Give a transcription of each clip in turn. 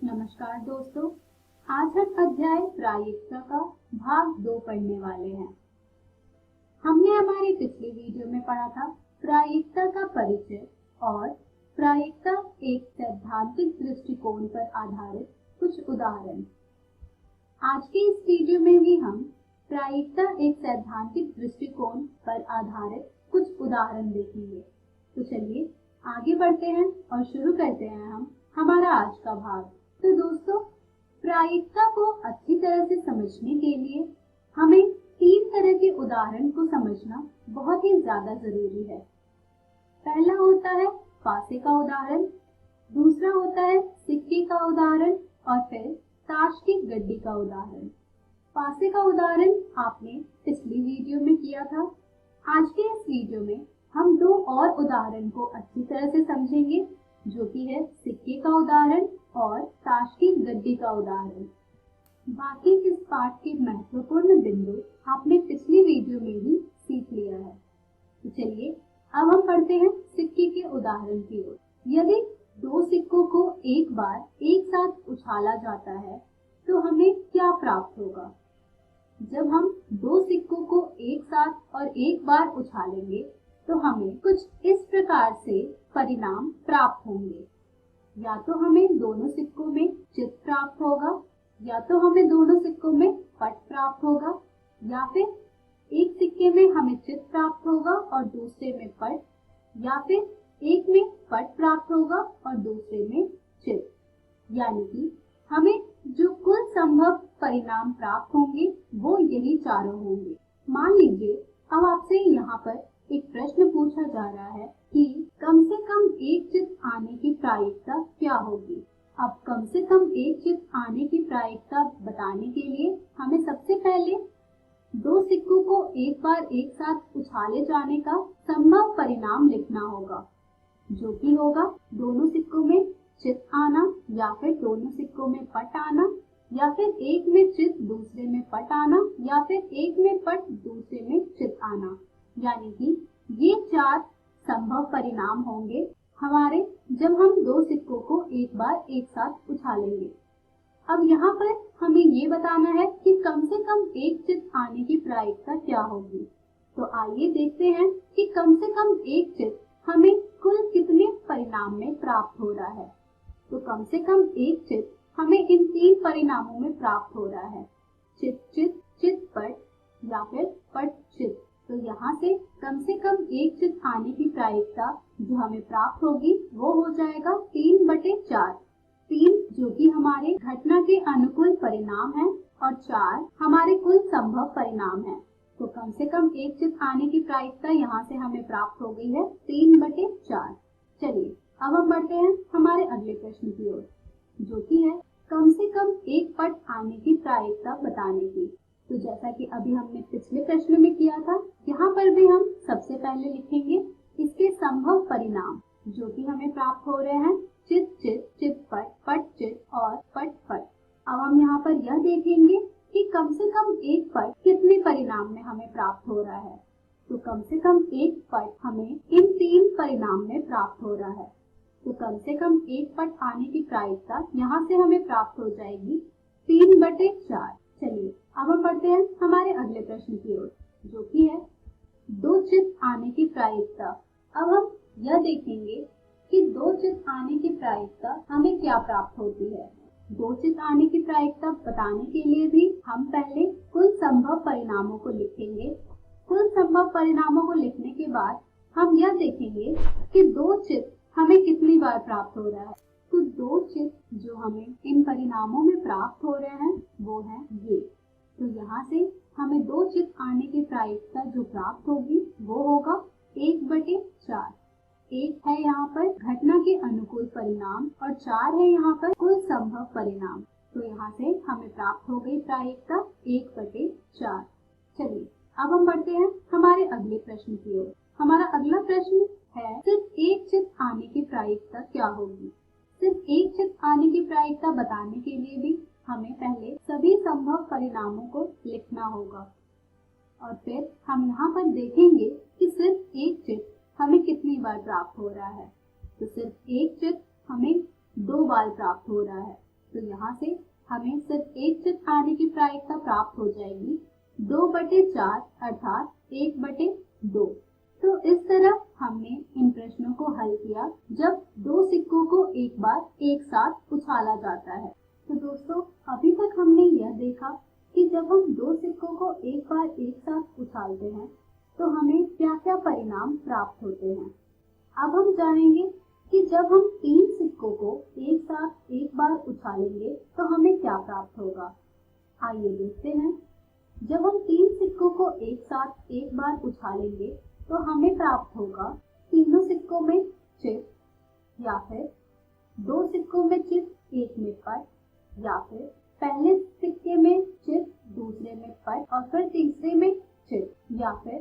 नमस्कार दोस्तों, आज हम अध्याय प्रायिकता का भाग 2 पढ़ने वाले हैं। हमने हमारी पिछली वीडियो में पढ़ा था प्रायिकता का परिचय और प्रायिकता एक सैद्धांतिक दृष्टिकोण पर आधारित कुछ उदाहरण। आज के इस वीडियो में भी हम प्रायिकता एक सैद्धांतिक दृष्टिकोण पर आधारित कुछ उदाहरण देखेंगे। तो चलिए आगे बढ़ते हैं और शुरू करते हैं हम हमारा आज का भाग। तो दोस्तों, प्रायिकता को अच्छी तरह से समझने के लिए हमें 3 तरह के उदाहरण को समझना बहुत ही ज्यादा जरूरी है। पहला होता है पासे का उदाहरण, दूसरा होता है सिक्के का उदाहरण और फिर ताश की गड्डी का उदाहरण। पासे का उदाहरण आपने पिछली वीडियो में किया था। आज के इस वीडियो में हम 2 और उदाहरण को अच्छी तरह से समझेंगे, जो कि है सिक्के का उदाहरण और ताश की गड्डी का उदाहरण। बाकी इस पाठ के महत्वपूर्ण बिंदु आपने पिछली वीडियो में ही सीख लिया है। तो चलिए अब हम पढ़ते हैं सिक्के के उदाहरण की ओर। यदि 2 सिक्कों को एक बार एक साथ उछाला जाता है तो हमें क्या प्राप्त होगा? जब हम 2 सिक्कों को एक साथ और एक बार उछालेंगे तो हमें कुछ इस प्रकार से परिणाम प्राप्त होंगे। या तो हमें दोनों सिक्कों में चित प्राप्त होगा, या तो हमें दोनों सिक्कों में पट प्राप्त होगा, या फिर एक सिक्के में हमें चित प्राप्त होगा और दूसरे में पट, या फिर एक में पट प्राप्त होगा और दूसरे में चित। यानी कि हमें जो कुल संभव परिणाम प्राप्त होंगे वो यही चारों होंगे। मान लीजिए अब आपसे यहाँ पर एक प्रश्न पूछा जा रहा है कि कम से कम एक चित आने की प्रायिकता क्या होगी। अब कम से कम एक चित आने की प्रायिकता बताने के लिए हमें सबसे पहले 2 सिक्कों को एक बार एक साथ उछाले जाने का संभव परिणाम लिखना होगा, जो कि होगा दोनों सिक्कों में चित आना, या फिर दोनों सिक्कों में पट आना, या फिर एक में चित दूसरे में पट आना, या फिर एक में पट दूसरे में चित आना। यानी कि ये 4 संभव परिणाम होंगे हमारे जब हम 2 सिक्कों को एक बार एक साथ उछालेंगे। अब यहाँ पर हमें ये बताना है कि कम से कम एक चित आने की प्रायिकता क्या होगी। तो आइए देखते हैं कि कम से कम एक चित हमें कुल कितने परिणाम में प्राप्त हो रहा है। तो कम से कम एक चित हमें इन 3 परिणामों में प्राप्त हो रहा है, चित चित, चित पट या फिर पट चित। तो यहाँ से कम एक चित आने की प्रायिकता जो हमें प्राप्त होगी वो हो जाएगा 3/4। 3 जो कि हमारे घटना के अनुकूल परिणाम है और 4 हमारे कुल संभव परिणाम है। तो कम से कम एक चित आने की प्रायिकता यहाँ से हमें प्राप्त हो गई है 3/4। चलिए अब हम बढ़ते हैं हमारे अगले प्रश्न की ओर, जो कि है कम से कम एक पट आने की प्रायिकता बताने की। तो जैसा कि अभी हमने पिछले प्रश्न में किया था, यहाँ पर भी हम सबसे पहले लिखेंगे इसके संभव परिणाम जो कि हमें प्राप्त हो रहे हैं, चित चित, चित पट, पट चित और पट पट। अब हम यहाँ पर यह देखेंगे कि कम से कम एक पट कितने परिणाम में हमें प्राप्त हो रहा है। तो कम से कम एक पट हमें इन 3 परिणाम में प्राप्त हो रहा है। तो कम से कम एक पट आने की प्रायिकता यहाँ से हमें प्राप्त हो जाएगी 3/4। चलिए अब हम बढ़ते हैं हमारे अगले प्रश्न की ओर, जो कि है 2 चित आने की प्रायिकता। अब हम यह देखेंगे कि 2 चित आने की प्रायिकता हमें क्या प्राप्त होती है। 2 चित आने की प्रायिकता बताने के लिए भी हम पहले कुल संभव परिणामों को लिखेंगे। कुल संभव परिणामों को लिखने के बाद हम यह देखेंगे कि 2 चित हमें कितनी बार प्राप्त हो रहा है। तो 2 चित जो हमें इन परिणामों में प्राप्त हो रहे हैं वो है ये। तो यहाँ से हमें 2 चित आने की प्रायिकता जो प्राप्त होगी वो होगा 1/4। 1 है यहाँ पर घटना के अनुकूल परिणाम और 4 है यहाँ पर कुल संभव परिणाम। तो यहाँ से हमें प्राप्त हो गई प्रायिकता 1/4। चलिए अब हम बढ़ते हैं हमारे अगले प्रश्न की ओर। हमारा अगला प्रश्न है सिर्फ एक चित आने की प्रायिकता क्या होगी। सिर्फ एक चित आने की प्रायिकता बताने के लिए भी हमें पहले सभी संभव परिणामों को लिखना होगा और फिर हम यहाँ पर देखेंगे कि सिर्फ एक चित हमें कितनी बार प्राप्त हो रहा है। तो सिर्फ एक चित हमें 2 बार प्राप्त हो रहा है। तो यहाँ से हमें सिर्फ एक चित आने की प्रायिकता प्राप्त हो जाएगी 2/4 अर्थात 1/2। तो इस तरह हमने इन प्रश्नों को हल किया जब दो सिक्कों को एक बार एक साथ उछाला जाता है। तो दोस्तों, अभी तक हमने यह देखा कि जब हम दो सिक्कों को एक बार एक साथ उछालते हैं तो हमें क्या क्या परिणाम प्राप्त होते हैं। अब हम जानेंगे कि जब हम 3 सिक्कों को एक साथ एक बार उछालेंगे तो हमें क्या प्राप्त होगा। आइए देखते हैं। जब हम 3 सिक्कों को एक साथ एक बार उछालेंगे तो हमें प्राप्त होगा तीनों सिक्कों में चित, या फिर 2 सिक्कों में चित एक में पट, या फिर पहले सिक्के में चित दूसरे में पट और फिर तीसरे में चित, या फिर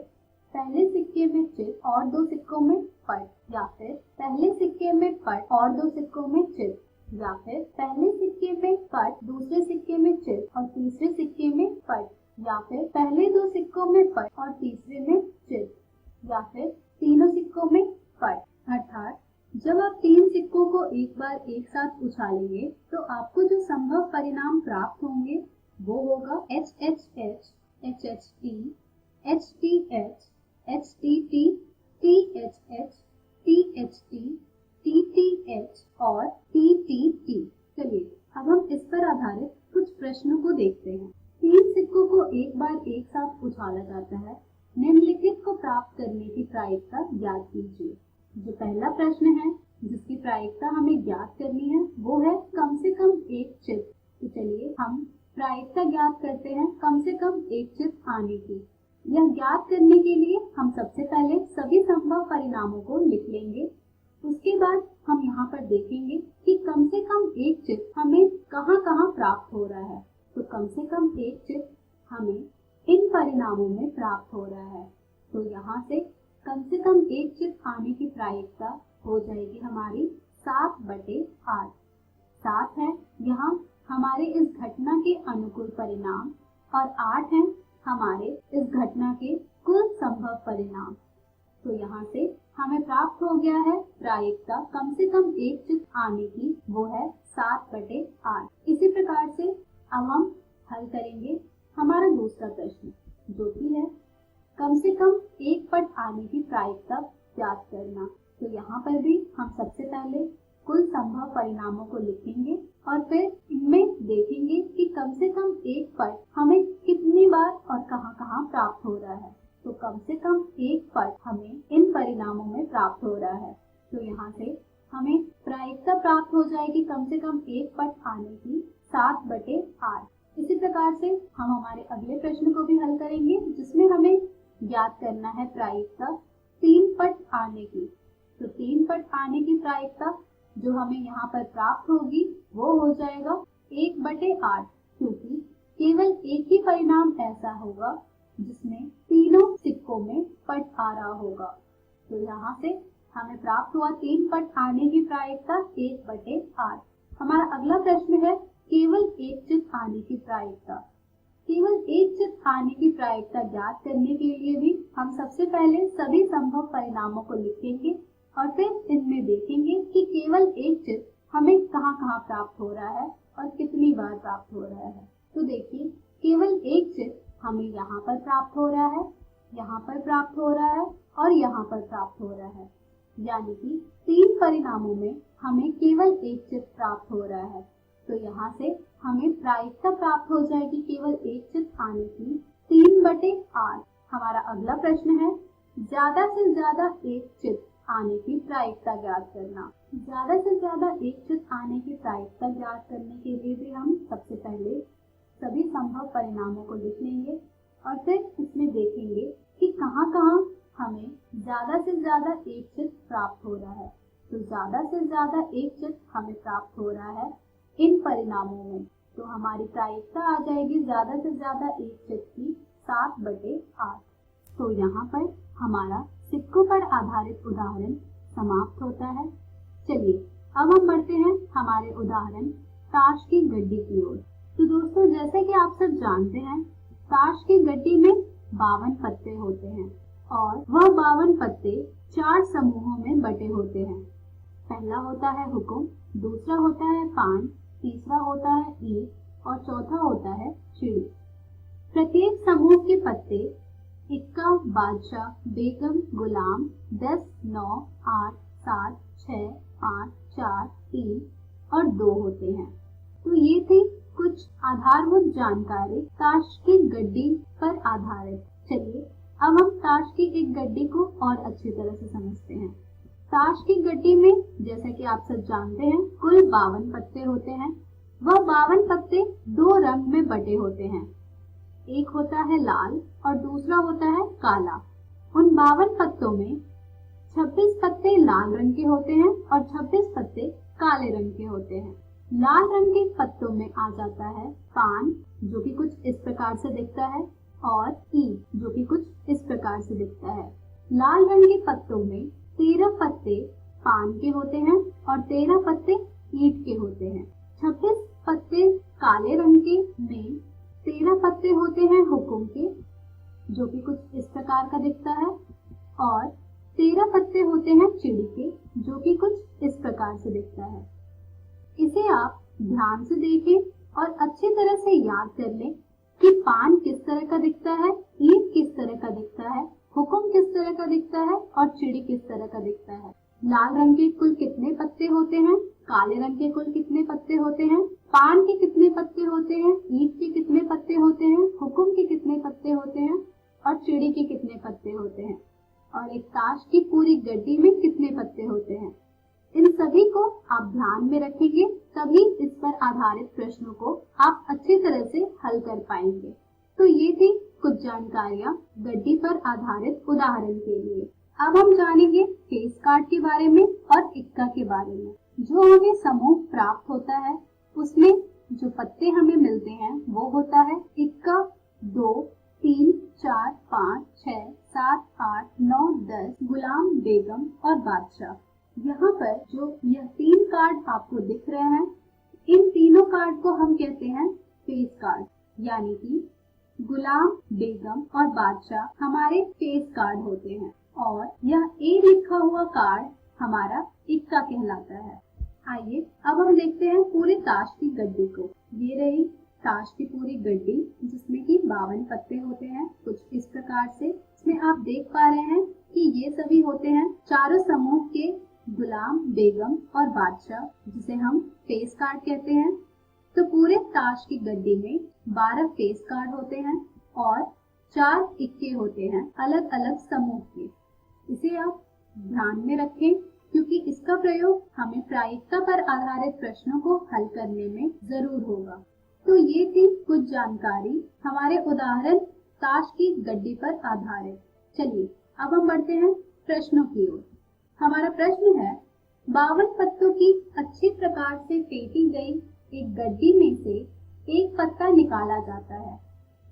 पहले सिक्के में चित और 2 सिक्कों में पट, या फिर पहले सिक्के में पट और 2 सिक्कों में चित, या फिर पहले सिक्के में पट दूसरे सिक्के में चित और तीसरे सिक्के में पट, या फिर पहले 2 सिक्कों में पट और तीसरे में चित, या फिर तीनों सिक्कों में पट। अर्थात जब आप 3 सिक्कों को एक बार एक साथ उछालेंगे तो आपको जो संभव परिणाम प्राप्त होंगे वो होगा HHH, HHT, HTH, HTT, THH, THT, TTH और TTT। चलिए अब हम इस पर आधारित कुछ प्रश्नों को देखते हैं। 3 सिक्कों को एक बार एक साथ उछाला जाता है। निम्नलिखित को प्राप्त करने की प्रायिकता ज्ञात कीजिए। जो पहला प्रश्न है जिसकी प्रायिकता हमें ज्ञात करनी है वो है कम से कम एक चित। तो चलिए हम प्रायिकता ज्ञात करते हैं कम से कम एक चित आने की। यह ज्ञात करने के लिए हम सबसे पहले सभी संभव परिणामों को लिख लेंगे। उसके बाद हम यहाँ पर देखेंगे कि कम से कम एक चित हमें कहाँ कहाँ प्राप्त हो रहा है। तो कम से कम एक चित हमें इन परिणामों में प्राप्त हो रहा है। तो यहाँ से कम से कम एक चित आने की प्रायिकता हो जाएगी हमारी 7/8। 7 है यहाँ हमारे इस घटना के अनुकूल परिणाम और 8 है हमारे इस घटना के कुल संभव परिणाम। तो यहाँ से हमें प्राप्त हो गया है प्रायिकता कम से कम एक चित आने की, वो है 7/8। इसी प्रकार से अब हम हल करेंगे हमारा दूसरा प्रश्न जो कि है कम से कम एक पट आने की प्रायिकता ज्ञात करना। तो यहाँ पर भी हम सबसे पहले कुल संभव परिणामों को लिखेंगे और फिर इनमें देखेंगे कि कम से कम एक पट हमें कितनी बार और कहाँ कहाँ प्राप्त हो रहा है। तो कम से कम एक पट हमें इन परिणामों में प्राप्त हो रहा है। तो यहाँ से हमें प्रायिकता प्राप्त हो जाएगी कम से कम एक पट आने की 7/8। इसी प्रकार से हम हमारे अगले प्रश्न को भी हल करेंगे जिसमें हमें ज्ञात करना है प्रायिकता 3 पट आने की। तो 3 पट आने की प्रायिकता जो हमें यहाँ पर प्राप्त होगी वो हो जाएगा 1/8, क्योंकि केवल एक ही परिणाम ऐसा होगा जिसमें तीनों सिक्कों में पट आ रहा होगा। तो यहाँ से हमें प्राप्त हुआ 3 पट आने की प्रायिकता 1/8। हमारा अगला प्रश्न है केवल एक चित आने की प्रायिकता। केवल एक चित आने की प्रायिकता ज्ञात करने के लिए भी हम सबसे पहले सभी संभव परिणामों को लिखेंगे और फिर इनमें देखेंगे कि केवल एक चित हमें कहाँ कहाँ प्राप्त हो रहा है और कितनी बार प्राप्त हो रहा है। तो देखिए केवल एक चित हमें यहाँ पर प्राप्त हो रहा है, यहाँ पर प्राप्त हो रहा है और यहाँ पर प्राप्त हो रहा है। यानी कि 3 परिणामों में हमें केवल एक चित प्राप्त हो रहा है। तो यहाँ से हमें प्रायिकता प्राप्त हो जाएगी केवल एक चित आने की 3/8। हमारा अगला प्रश्न है ज्यादा से ज्यादा एक चित आने की प्रायिकता ज्ञात करना। ज्यादा से ज्यादा एक चित आने की प्रायिकता ज्ञात करने के लिए भी हम सबसे पहले सभी संभव परिणामों को लिख लेंगे और फिर इसमें देखेंगे कि कहाँ कहाँ हमें ज्यादा से ज्यादा एक चित प्राप्त हो रहा है। तो ज्यादा से ज्यादा एक चित हमें प्राप्त हो रहा है इन परिणामों में। तो हमारी प्रायिकता आ जाएगी ज्यादा से ज्यादा एक चित की 7/8। तो यहाँ पर हमारा सिक्कों पर आधारित उदाहरण समाप्त होता है। चलिए अब हम बढ़ते हैं हमारे उदाहरण ताश की गड्डी की ओर। तो दोस्तों जैसे कि आप सब जानते हैं ताश की गड्डी में 52 पत्ते होते हैं और वह 52 पत्ते 4 समूहों में बटे होते हैं। पहला होता है हुकुम, दूसरा होता है पान, तीसरा होता है ईंट और चौथा होता है चिड़ी। प्रत्येक समूह के पत्ते इक्का, बादशाह, बेगम, गुलाम, 10, 9, 8, 7, 6, 5, 4, 3 और 2 होते हैं। तो ये थी कुछ आधारभूत जानकारी ताश की गड्डी पर आधारित। चलिए अब हम ताश की एक गड्डी को और अच्छी तरह से समझते हैं। ताश की गड्डी में जैसा कि आप सब जानते हैं कुल 52 पत्ते होते हैं। वह 52 पत्ते 2 रंग में बटे होते हैं, एक होता है लाल और दूसरा होता है काला। उन 52 पत्तों में 26 पत्ते लाल रंग के होते हैं और 26 पत्ते काले रंग के होते हैं। लाल रंग के पत्तों में आ जाता है पान, जो कि कुछ इस प्रकार से दिखता है, और ईंट, जो कि कुछ इस प्रकार से दिखता है। लाल रंग के पत्तों में 13 पत्ते पान के होते हैं और 13 पत्ते ईंट के होते हैं। 26 पत्ते काले रंग के में 13 पत्ते होते हैं हुकुम के, जो कि कुछ इस प्रकार का दिखता है, और 13 पत्ते होते हैं चिड़ी के, जो कि कुछ इस प्रकार से दिखता है। इसे आप ध्यान से देखें और अच्छी तरह से याद कर लें कि पान किस तरह का दिखता है, ईंट किस तरह का दिखता है, हुकुम किस तरह का दिखता है और चिड़ी किस तरह का दिखता है। लाल रंग के कुल कितने पत्ते होते हैं, काले रंग के कुल कितने पत्ते होते हैं, पान के कितने पत्ते होते हैं, ईंट के कितने पत्ते होते हैं, हुकुम के कितने पत्ते होते हैं और चिड़ी के कितने पत्ते होते हैं, और एक ताश की पूरी गड्डी में कितने पत्ते होते हैं। इन सभी को आप ध्यान में रखेंगे, तभी इस पर आधारित प्रश्नों को आप अच्छी तरह से हल कर पाएंगे। तो ये थी कुछ जानकारियां गड्डी पर आधारित उदाहरण के लिए। अब हम जानेंगे फेस कार्ड के बारे में और इक्का के बारे में। जो हमें समूह प्राप्त होता है उसमें जो पत्ते हमें मिलते हैं वो होता है इक्का, 2, 3, 4, 5, 6, 7, 8, 9, 10, गुलाम, बेगम और बादशाह। यहाँ पर जो यह 3 कार्ड आपको दिख रहे हैं, इन तीनों कार्ड को हम कहते हैं फेस कार्ड, यानी कि गुलाम, बेगम और बादशाह हमारे फेस कार्ड होते हैं, और यह ए लिखा हुआ कार्ड हमारा इक्का कहलाता है। आइए अब हम देखते हैं पूरी ताश की गड्डी को। ये रही ताश की पूरी गड्डी, जिसमें कि 52 पत्ते होते हैं कुछ इस प्रकार से। इसमें आप देख पा रहे हैं कि ये सभी होते हैं चारों समूह के गुलाम, बेगम और बादशाह, जिसे हम फेस कार्ड कहते हैं। तो पूरे ताश की गड्डी में 12 फेस कार्ड होते हैं और 4 इक्के होते हैं अलग अलग समूह के। इसे आप ध्यान में रखें, क्योंकि इसका प्रयोग हमें प्रायिकता पर आधारित प्रश्नों को हल करने में जरूर होगा। तो ये थी कुछ जानकारी हमारे उदाहरण ताश की गड्डी पर आधारित। चलिए अब हम बढ़ते हैं प्रश्नों की ओर। हमारा प्रश्न है, 52 पत्तों की अच्छी प्रकार से फेंटी गई एक गड्डी में से एक पत्ता निकाला जाता है।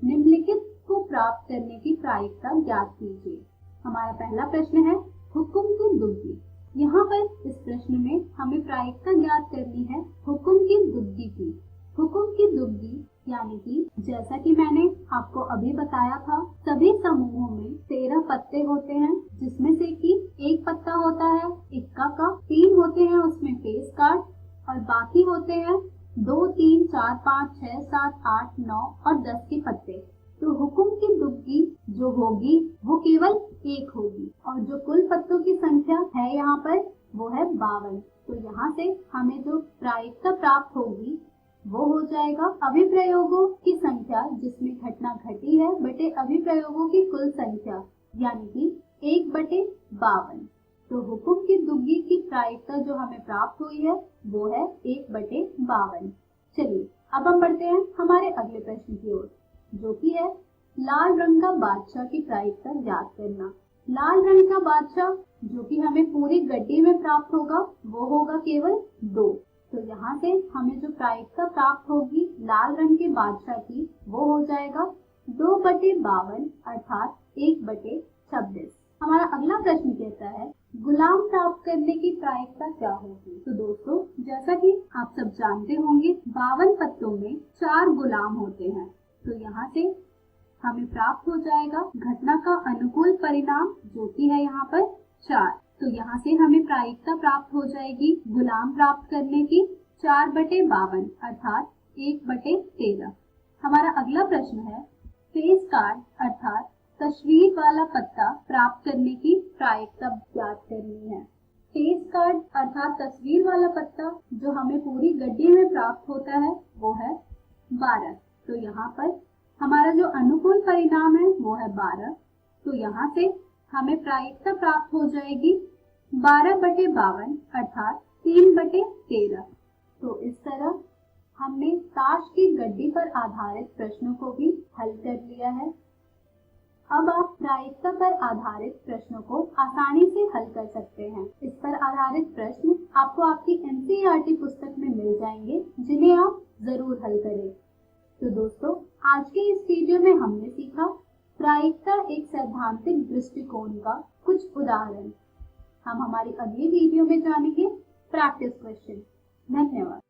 निम्नलिखित को प्राप्त करने की प्रायिकता ज्ञात कीजिए। हमारा पहला प्रश्न है हुकुम की दुग्गी। यहाँ पर इस प्रश्न में हमें प्रायिकता ज्ञात करनी है हुकुम की दुग्गी की। हुकुम की दुग्गी यानी कि जैसा कि मैंने आपको अभी बताया था, सभी समूहों में 13 पत्ते होते हैं, जिसमें से कि एक पत्ता होता है इक्का का, 3 होते हैं उसमें फेस कार्ड और बाकी होते हैं 2, 3, 4, 5, 6, 7, 8, 9 और 10 के पत्ते। तो हुकुम की दुग्गी जो होगी वो केवल 1 होगी, और जो कुल पत्तों की संख्या है यहाँ पर वो है 52। तो यहाँ से हमें जो प्रायिकता प्राप्त होगी वो हो जाएगा अभिप्रयोगों की संख्या जिसमें घटना घटी है बटे अभिप्रयोगों की कुल संख्या, यानी कि 1/52। तो हुकुम की दुग्गी की प्रायिकता जो हमें प्राप्त हुई है वो है 1/52। चलिए अब हम बढ़ते हैं हमारे अगले प्रश्न की ओर, जो कि है लाल रंग का बादशाह की प्रायिकता ज्ञात करना। लाल रंग का बादशाह जो कि हमें पूरी गड्डी में प्राप्त होगा वो होगा केवल 2। तो यहाँ से हमें जो प्रायिकता प्राप्त होगी लाल रंग के बादशाह की वो हो जाएगा 2/52 अर्थात 1/26। हमारा अगला प्रश्न कहता है गुलाम प्राप्त करने की प्रायिकता क्या होगी। तो दोस्तों, जैसा कि आप सब जानते होंगे 52 पत्तों में 4 गुलाम होते हैं। तो यहाँ से हमें प्राप्त हो जाएगा घटना का अनुकूल परिणाम जो कि है यहाँ पर 4। तो यहाँ से हमें प्रायिकता प्राप्त हो जाएगी गुलाम प्राप्त करने की 4/52 अर्थात 1/13। हमारा अगला प्रश्न है, फेस कार्ड अर्थात तस्वीर वाला पत्ता प्राप्त करने की प्रायिकता ज्ञात करनी है। फेस कार्ड अर्थात तस्वीर वाला पत्ता जो हमें पूरी गड्डी में प्राप्त होता है वो है 12। तो यहाँ पर हमारा जो अनुकूल परिणाम है वो है 12। तो यहाँ से हमें प्रायिकता प्राप्त हो जाएगी 12/52 अर्थात 3/13। तो इस तरह हमने ताश की गड्डी पर आधारित प्रश्नों को भी हल कर लिया है। अब आप प्रायिकता पर आधारित प्रश्नों को आसानी से हल कर सकते हैं। इस पर आधारित प्रश्न आपको आपकी NCERT पुस्तक में मिल जाएंगे, जिन्हें आप जरूर हल करें। तो दोस्तों, आज के इस वीडियो में हमने सीखा प्रायिकता एक सैद्धांतिक दृष्टिकोण का कुछ उदाहरण। हम हमारी अगली वीडियो में जानेंगे प्रैक्टिस क्वेश्चन। धन्यवाद।